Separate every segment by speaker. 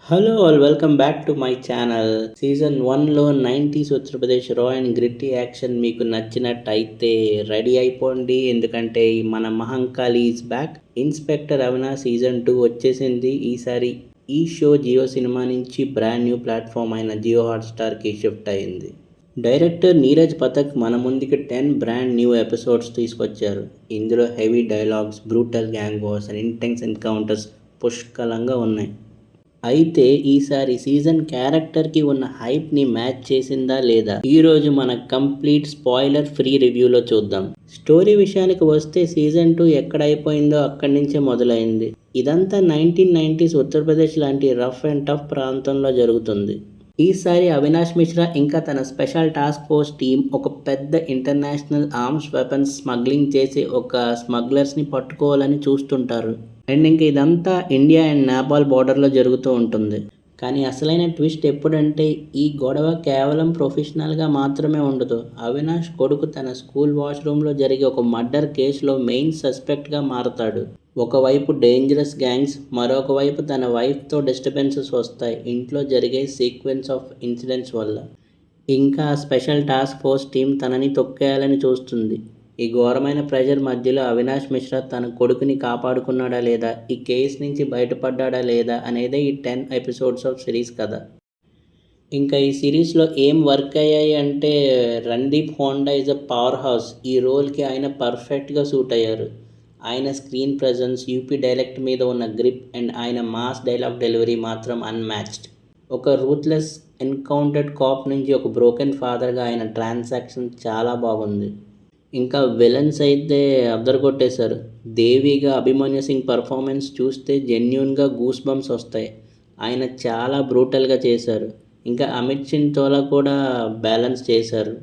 Speaker 1: Hello all welcome back to my channel. Season 1లో 90s Uttar Pradesh raw and గ్రిట్టి action మీకు నచ్చినట్టయితే ready అయిపోండి, ఎందుకంటే మన Mahankali is back. Inspector Avinash season 2 వచ్చేసింది. ఈసారి ఈ షో జియో సినిమా నుంచి బ్రాండ్ న్యూ ప్లాట్ఫామ్ అయిన జియో హాట్స్టార్కి షిఫ్ట్ అయింది. డైరెక్టర్ నీరజ్ పథక్ మన ముందుకి 10 బ్రాండ్ న్యూ ఎపిసోడ్స్ తీసుకొచ్చారు. ఇందులో heavy dialogues, brutal gang wars and intense encounters పుష్కలంగా ఉన్నాయి. అయితే ఈసారి సీజన్ క్యారెక్టర్కి ఉన్న హైప్ని మ్యాచ్ చేసిందా లేదా, ఈరోజు మన కంప్లీట్ స్పాయిలర్ ఫ్రీ రివ్యూలో చూద్దాం. స్టోరీ విషయానికి వస్తే సీజన్ 2 ఎక్కడ అయిపోయిందో అక్కడి నుంచే మొదలైంది. ఇదంతా 1990s ఉత్తరప్రదేశ్ లాంటి రఫ్ అండ్ టఫ్ ప్రాంతంలో జరుగుతుంది. ఈసారి అవినాష్ మిశ్రా ఇంకా తన స్పెషల్ టాస్క్ ఫోర్స్ టీం ఒక పెద్ద ఇంటర్నేషనల్ ఆర్మ్స్ వెపన్స్ స్మగ్లింగ్ చేసి ఒక స్మగ్లర్స్ని పట్టుకోవాలని చూస్తుంటారు. అండ్ ఇంక ఇదంతా ఇండియా అండ్ నేపాల్ బార్డర్లో జరుగుతూ ఉంటుంది. కానీ అసలైన ట్విస్ట్ ఎప్పుడంటే ఈ గొడవ కేవలం ప్రొఫెషనల్గా మాత్రమే ఉండదు. అవినాష్ కొడుకు తన స్కూల్ వాష్రూమ్లో జరిగే ఒక మర్డర్ కేసులో మెయిన్ సస్పెక్ట్గా మారతాడు. ఒకవైపు డేంజరస్ గ్యాంగ్స్, మరొక వైపు తన వైఫ్తో డిస్టర్బెన్సెస్ వస్తాయి ఇంట్లో జరిగే సీక్వెన్స్ ఆఫ్ ఇన్సిడెంట్స్ వల్ల. ఇంకా స్పెషల్ టాస్క్ ఫోర్స్ టీం తనని తొక్కేయాలని చూస్తుంది. ఈ ఘోరమైన ప్రెషర్ మధ్యలో అవినాష్ మిశ్రా తన కొడుకుని కాపాడుకున్నాడా లేదా, ఈ కేసు నుంచి బయటపడ్డాడా లేదా అనేదే ఈ 10 ఎపిసోడ్స్ ఆఫ్ సిరీస్ కథ. ఇంకా ఈ సిరీస్లో ఏం వర్క్ అయ్యాయి అంటే, Randeep Hooda is a power house. ఈ రోల్కి ఆయన పర్ఫెక్ట్గా సూట్ అయ్యారు. ఆయన స్క్రీన్ ప్రజెన్స్, యూపీ డైలెక్ట్ మీద ఉన్న గ్రిప్ అండ్ ఆయన మాస్ డైలాగ్ డెలివరీ మాత్రం అన్మ్యాచ్డ్. ఒక రూత్లెస్ ఎన్కౌంటర్డ్ కాప్ నుంచి ఒక బ్రోకెన్ ఫాదర్గా ఆయన ట్రాన్సాక్షన్ చాలా బాగుంది. ఇంకా విలన్స్ అయితే అదరగొట్టేశారు. దేవిగా అభిమన్యు సింగ్ పర్ఫార్మెన్స్ చూస్తే జెన్యూన్గా గూస్ బంప్స్ వస్తాయి. ఆయన చాలా బ్రూటల్గా చేశారు. ఇంకా అమిత్ సింగ్ తోలా కూడా బ్యాలెన్స్ చేశారు.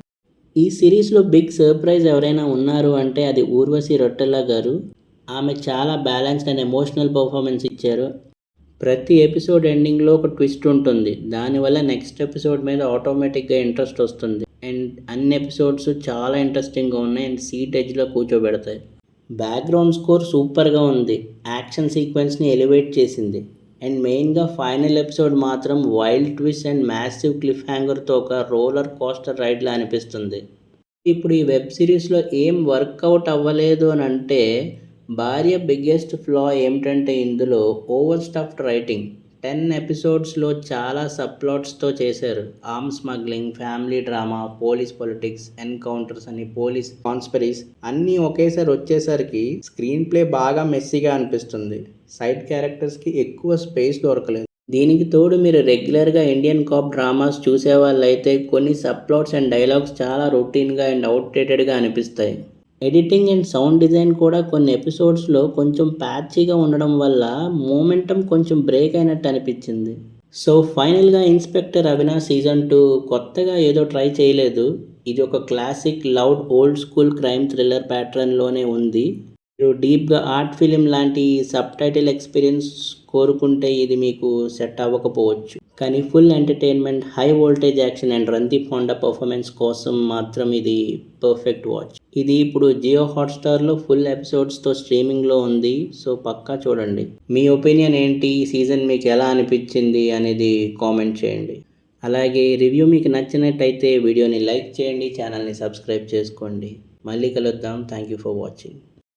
Speaker 1: ఈ సిరీస్లో బిగ్ సర్ప్రైజ్ ఎవరైనా ఉన్నారు అంటే అది ఊర్వశి రొట్టెల్లా గారు. ఆమె చాలా బ్యాలెన్స్డ్ అండ్ ఎమోషనల్ పర్ఫార్మెన్స్ ఇచ్చారు. ప్రతి ఎపిసోడ్ ఎండింగ్లో ఒక ట్విస్ట్ ఉంటుంది. దానివల్ల నెక్స్ట్ ఎపిసోడ్ మీద ఆటోమేటిక్గా ఇంట్రెస్ట్ వస్తుంది. అండ్ అన్ని ఎపిసోడ్స్ చాలా ఇంట్రెస్టింగ్గా ఉన్నాయి అండ్ సీట్ ఎడ్జ్లో కూర్చోబెడతాయి. బ్యాక్గ్రౌండ్ స్కోర్ సూపర్గా ఉంది. యాక్షన్ సీక్వెన్స్ని ఎలివేట్ చేసింది. అండ్ మెయిన్గా ఫైనల్ ఎపిసోడ్ మాత్రం wild twist and massive cliff హ్యాంగర్తో ఒక రోలర్ కోస్టర్ రైడ్లా అనిపిస్తుంది. ఇప్పుడు ఈ వెబ్ సిరీస్లో ఏం వర్కౌట్ అవ్వలేదు అని అంటే, భార్య బిగ్గెస్ట్ ఫ్లా ఏమిటంటే ఇందులో ఓవర్ స్టఫ్డ్ రైటింగ్. 10 ఎపిసోడ్స్లో చాలా సబ్ప్లాట్స్తో చేశారు. Arm smuggling, family drama, police politics, encounters అని పోలీస్ కాన్స్పరీస్ అన్నీ ఒకేసారి వచ్చేసరికి స్క్రీన్ ప్లే బాగా మెస్సీగా అనిపిస్తుంది. సైడ్ క్యారెక్టర్స్కి ఎక్కువ స్పేస్ దొరకలేదు. దీనికి తోడు మీరు రెగ్యులర్గా ఇండియన్ కాప్ డ్రామాస్ చూసేవాళ్ళైతే కొన్ని సబ్ప్లాట్స్ అండ్ డైలాగ్స్ చాలా రొటీన్గా అండ్ అవుట్డేటెడ్గా అనిపిస్తాయి. ఎడిటింగ్ అండ్ సౌండ్ డిజైన్ కూడా కొన్ని ఎపిసోడ్స్లో కొంచెం ప్యాచీగా ఉండడం వల్ల మూమెంటం కొంచెం బ్రేక్ అయినట్టు అనిపించింది. సో ఫైనల్గా ఇన్స్పెక్టర్ అవినాష్ సీజన్ 2 కొత్తగా ఏదో ట్రై చేయలేదు. ఇది ఒక classic loud old school crime thriller ప్యాటర్న్లోనే ఉంది. మీరు డీప్గా ఆర్ట్ ఫిలిం లాంటి సబ్ టైటిల్ ఎక్స్పీరియన్స్ కోరుకుంటే ఇది మీకు సెట్ అవ్వకపోవచ్చు. కానీ full entertainment, high voltage action and Randeep Hooda performance కోసం మాత్రం ఇది పర్ఫెక్ట్ వాచ్. ఇది ఇప్పుడు జియో హాట్స్టార్లో ఫుల్ ఎపిసోడ్స్తో స్ట్రీమింగ్లో ఉంది. సో పక్కా చూడండి. మీ ఒపీనియన్ ఏంటి, ఈ సీజన్ మీకు ఎలా అనిపించింది అనేది కామెంట్ చేయండి. అలాగే రివ్యూ మీకు నచ్చినట్టయితే వీడియోని లైక్ చేయండి, ఛానల్ని సబ్స్క్రైబ్ చేసుకోండి. మళ్ళీ కలుద్దాం. Thank you for watching.